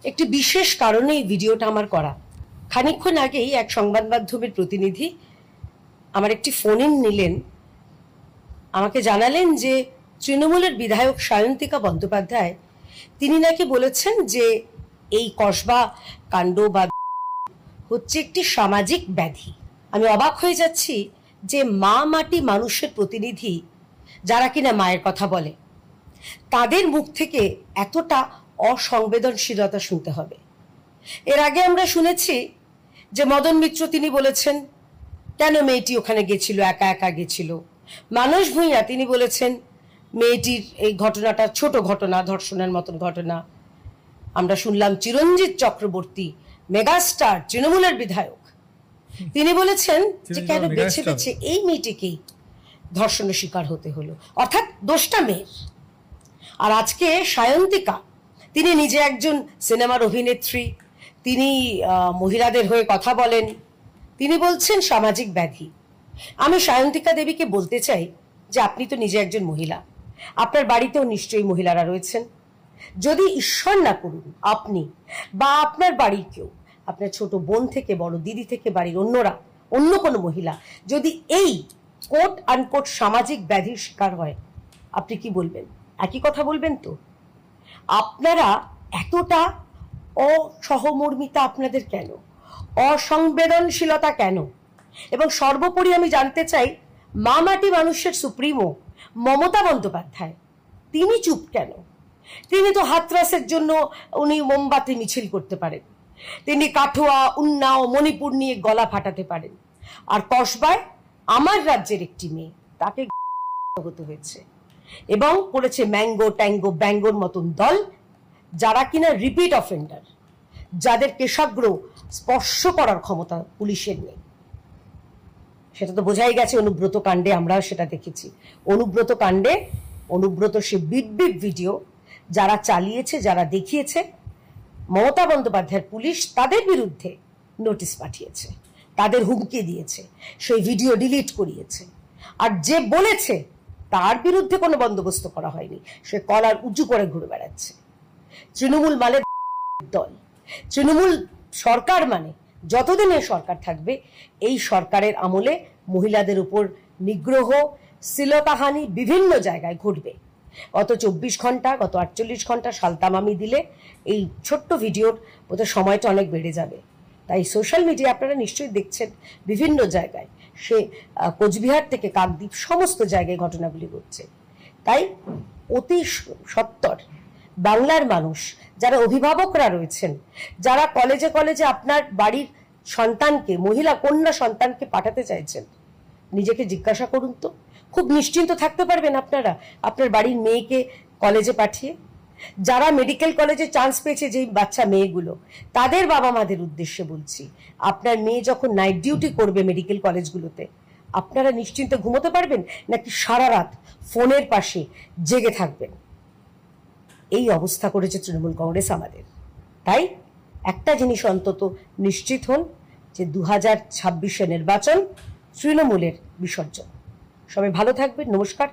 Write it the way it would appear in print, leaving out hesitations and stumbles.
একটি বিশেষ কারণে এই ভিডিওটা আমার করা। খানিকক্ষণ আগেই এক সংবাদ মাধ্যমের প্রতিনিধি আমার একটি ফোন ইন নিলেন, আমাকে জানালেন যে তৃণমূলের বিধায়ক সায়ন্তিকা বন্দ্যোপাধ্যায় তিনি নাকি বলেছেন যে এই কসবা কাণ্ড বা হচ্ছে একটি সামাজিক ব্যাধি। আমি অবাক হয়ে যাচ্ছি যে মা মাটি মানুষের প্রতিনিধি যারা কিনা মায়ের কথা বলে, তাদের মুখ থেকে এতটা অসংবেদনশীলতা শুনতে হবে। এর আগে আমরা শুনেছি যে মদন মিত্র তিনি বলেছেন কেন মেয়েটি ওখানে গেছিল, একা একা গেছিল। মানস ভূঁইয়া তিনি বলেছেন মেয়েটির এই ঘটনাটা ছোট ঘটনা, ধর্ষণের মতন ঘটনা। আমরা শুনলাম চিরঞ্জিত চক্রবর্তী মেগাস্টার তৃণমূলের বিধায়ক, তিনি বলেছেন যে কেন বেছে বেছে এই মেয়েটিকেই ধর্ষণের শিকার হতে হলো, অর্থাৎ দোষটা মেয়ের। আর আজকে সায়ন্তিকা তিনি নিজে একজন সিনেমার অভিনেত্রী, তিনি মহিলাদের হয়ে কথা বলেন, তিনি বলছেন সামাজিক ব্যাধি। আমি সায়ন্তিকা দেবীকে বলতে চাই যে আপনি তো নিজে একজন মহিলা, আপনার বাড়িতেও নিশ্চয়ই মহিলারা রয়েছেন। যদি ঈশ্বর না করুন আপনি বা আপনার বাড়ির কেউ, আপনার ছোট বোন থেকে বড় দিদি থেকে বাড়ির অন্যরা, অন্য কোনো মহিলা যদি এই কোট আনকোট সামাজিক ব্যাধির শিকার হয়, আপনি কি বলবেন? একই কথা বলবেন তো? আপনারা এতটা অসহমর্মিতা আপনাদের কেন, অসংবেদনশীলতা কেন? এবং সর্বোপরি আমি জানতে চাই মা মাটি মানুষের সুপ্রিমো মমতা বন্দ্যোপাধ্যায় তিনি চুপ কেন? তিনি তো হাতরাসের জন্য উনি মোমবাতি মিছিল করতে পারেন, তিনি কাঠুয়া, উন্নাও, মণিপুর নিয়ে গলা ফাটাতে পারেন। আর কসবায় আমার রাজ্যের একটি মেয়ে তাকে হতে হয়েছে এবং করেছে ম্যাঙ্গো ট্যাঙ্গো ব্যাঙ্গোর মতন দল, যারা কিনা রিপিট অফেন্ডার, যাদের কেশাগ্র স্পর্শ করার ক্ষমতা পুলিশের নেই। সেটা তো বোঝাই গেছে অনুব্রত কাণ্ডে, আমরা সেটা দেখেছি। অনুব্রত কাণ্ডে অনুব্রত সে বিট ভিডিও যারা চালিয়েছে, যারা দেখিয়েছে, মমতা বন্দ্যোপাধ্যায়ের পুলিশ তাদের বিরুদ্ধে নোটিশ পাঠিয়েছে, তাদের হুমকি দিয়েছে, সেই ভিডিও ডিলিট করিয়েছে। আর যে বলেছে তার বিরুদ্ধে কোনো বন্দোবস্ত করা হয়নি, সে কলার উঁচু করে ঘুরে বেড়াচ্ছে। তৃণমূল মানে দল, তৃণমূল সরকার মানে যতদিন এই সরকার থাকবে এই সরকারের আমলে মহিলাদের উপর নিগ্রহ, শ্লীলতাহানি বিভিন্ন জায়গায় ঘটবে। গত 24 ঘন্টা, গত 48 ঘন্টা সালতামামি দিলে এই ছোট্ট ভিডিওর বোধহয় সময়টা অনেক বেড়ে যাবে। তাই সোশ্যাল মিডিয়া আপনারা নিশ্চয়ই দেখছেন বিভিন্ন জায়গায়, সে কোচবিহার থেকে কাকদ্বীপ সমস্ত জায়গায় ঘটনাগুলি ঘটছে। তাই অতি সত্বর বাংলার মানুষ, যারা অভিভাবকরা রয়েছেন, যারা কলেজে কলেজে আপনার বাড়ির সন্তানকে, মহিলা কন্যা সন্তানকে পাঠাতে চাইছেন, নিজেকে জিজ্ঞাসা করুন তো, খুব নিশ্চিন্ত থাকতে পারবেন আপনারা আপনার বাড়ির মেয়েকে কলেজে পাঠিয়ে? যারা মেডিকেল কলেজে চান্স পেয়েছে, যেই বাচ্চা মেয়েগুলো, তাদের বাবা মাদের উদ্দেশ্যে বলছি, আপনার মেয়ে যখন নাইট ডিউটি করবে মেডিকেল কলেজগুলোতে, আপনারা নিশ্চিন্তে ঘুমোতে পারবেন নাকি সারা রাত ফোনের পাশে জেগে থাকবেন? এই অবস্থা করেছে তৃণমূল কংগ্রেস আমাদের। তাই একটা জিনিস অন্তত নিশ্চিত হন যে 2026 নির্বাচন তৃণমূলের বিসর্জন। সবাই ভালো থাকবেন, নমস্কার।